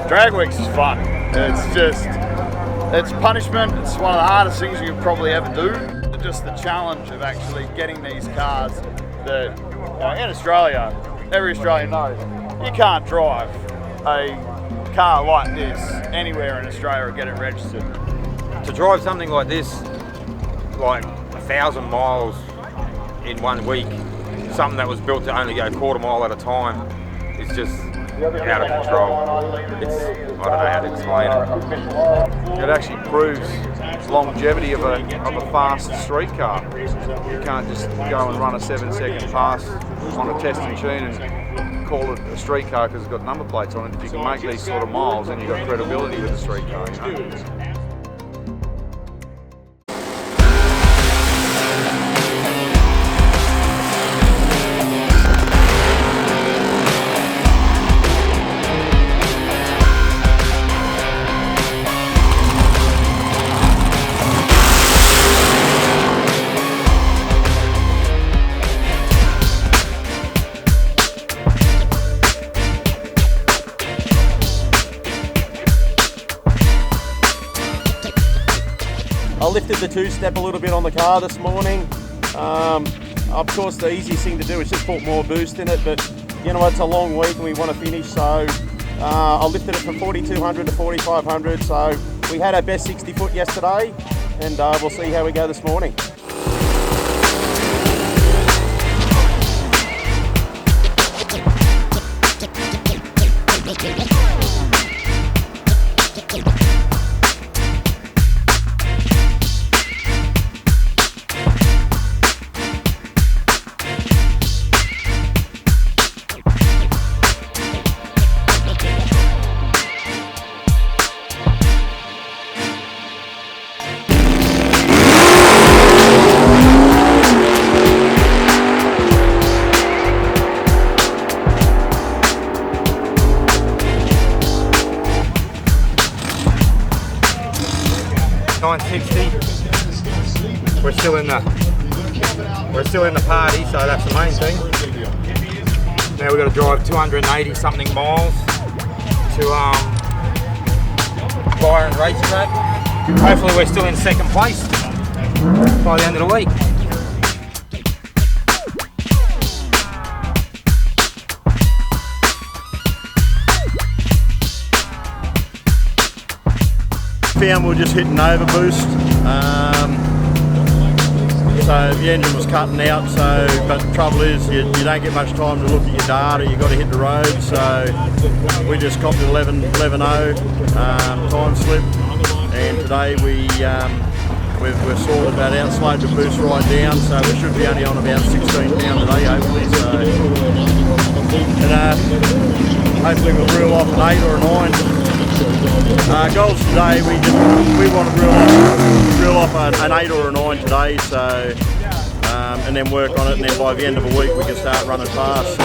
Drag weeks is fun. It's punishment. It's one of the hardest things you could probably ever do. Just the challenge of actually getting these cars that, in Australia, every Australian knows, you can't drive a car like this anywhere in Australia or get it registered. To drive something like this, like 1,000 miles in 1 week, something that was built to only go quarter mile at a time, is just out of control. I don't know how to explain it. It actually proves longevity of a fast street car. You can't just go and run a 7-second pass on a testing tune and call it a street car because it's got number plates on it. If you can make these sort of miles, then you've got credibility with a street car, you know. I lifted the two-step a little bit on the car this morning. Of course, the easiest thing to do is just put more boost in it, but you know, it's a long week and we want to finish, so I lifted it from 4,200 to 4,500, so we had our best 60 foot yesterday, and we'll see how we go this morning. We're still in the party, so that's the main thing. Now we've got to drive 280 something miles to Byron racetrack. Hopefully we're still in second place by the end of the week. Found we were just hitting overboost. So the engine was cutting out, but the trouble is you don't get much time to look at your data, you've got to hit the road, so we just copped 11.0 time slip, and today we're sorted that out, slowed the boost right down, so we should be only on about 16 pound today hopefully, so, and hopefully we'll reel off an 8 or a 9. Goals today, we want to reel off an 8 or a 9 today, so and then work on it, and then by the end of a week we can start running fast.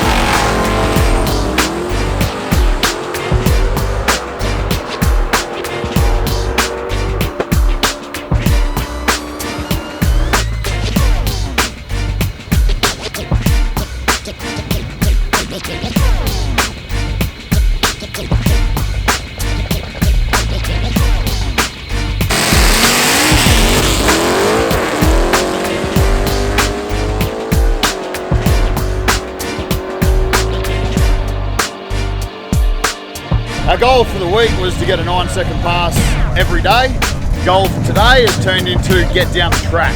Our goal for the week was to get a 9-second pass every day. The goal for today has turned into get down the track.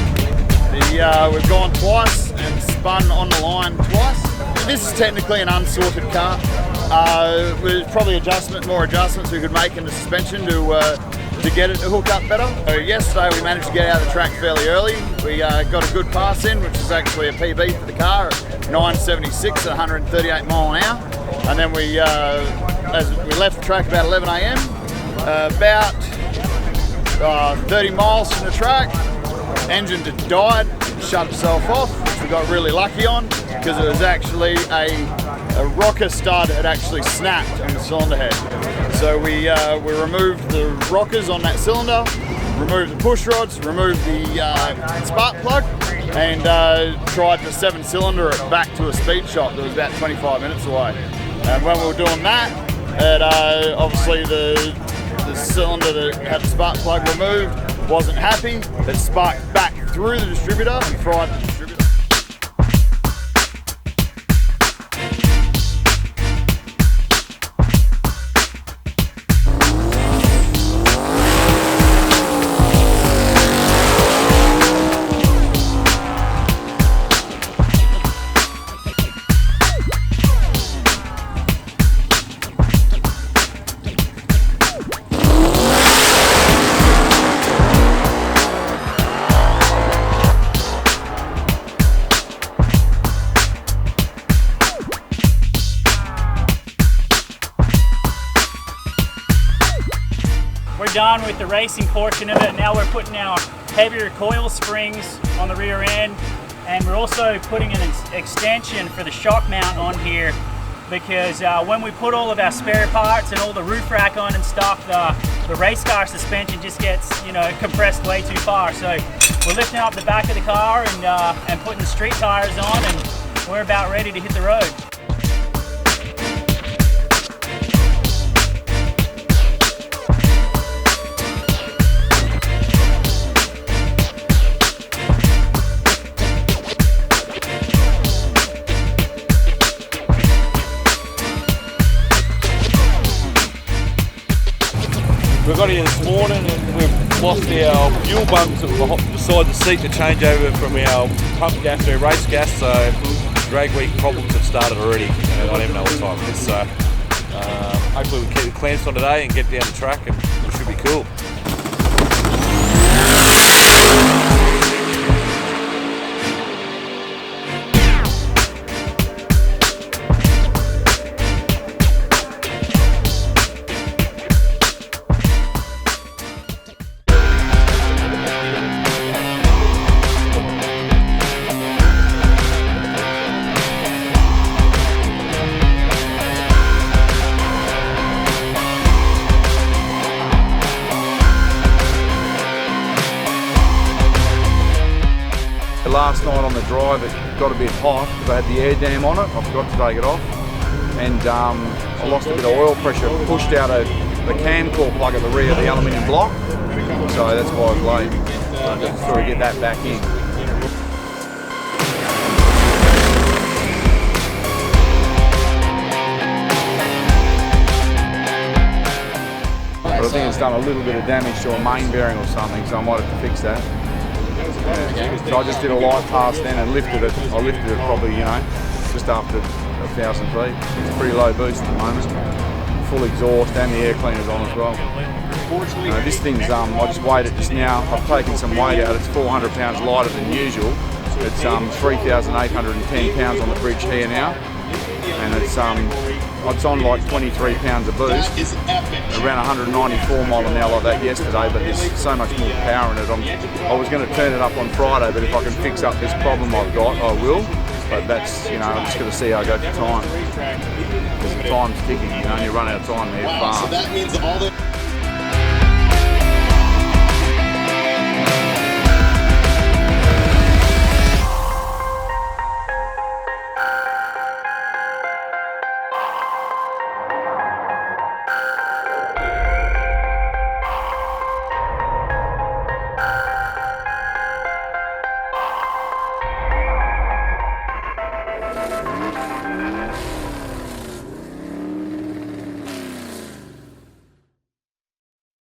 We've gone twice and spun on the line twice. This is technically an unsorted car. There's probably more adjustments we could make in the suspension to get it to hook up better. So yesterday we managed to get out of the track fairly early. We got a good pass in, which is actually a PB for the car at 9.76 at 138 mile an hour. And then as we left the track about 11 a.m, about 30 miles from the track, engine had died, shut itself off, which we got really lucky on because it was actually a rocker stud had actually snapped on the cylinder head. So we removed the rockers on that cylinder, removed the push rods, removed the spark plug, and tried the 7-cylinder it back to a speed shop that was about 25 minutes away. And when we were doing that, And obviously the cylinder that had the spark plug removed wasn't happy. It sparked back through the distributor and fried the distributor. We're done with the racing portion of it. Now we're putting our heavier coil springs on the rear end, and we're also putting an extension for the shock mount on here, because when we put all of our spare parts and all the roof rack on and stuff, the race car suspension just gets, you know, compressed way too far. So we're lifting up the back of the car and putting the street tires on, and we're about ready to hit the road. We got here this morning and we've lost our fuel bunks beside the seat to change over from our pump gas to our race gas, so drag week problems have started already, and I don't even know what time it is. So hopefully we keep the clamps on today and get down the track, and it should be cool. Last night on the drive it got a bit hot because I had the air dam on it. I forgot to take it off, and I lost a bit of oil pressure, pushed out the cam core plug at the rear of the aluminium block, so that's why I was late. So just sort of get that back in. But I think it's done a little bit of damage to a main bearing or something, so I might have to fix that. Yeah. So I just did a light pass then and lifted it. I lifted it probably, you know, just after 1,000 feet. It's a pretty low boost at the moment. Full exhaust and the air cleaner's on as well. This thing's, I just weighed it just now. I've taken some weight out. It's 400 pounds lighter than usual. It's 3,810 pounds on the bridge here now. And it's on like 23 pounds of boost. Around 194 mile an hour like that yesterday, but there's so much more power in it. I was going to turn it up on Friday, but if I can fix up this problem I've got, I will. But that's, you know, I'm just going to see how I go for time. Because the time's ticking, you know, you run out of time there fast. So that means all the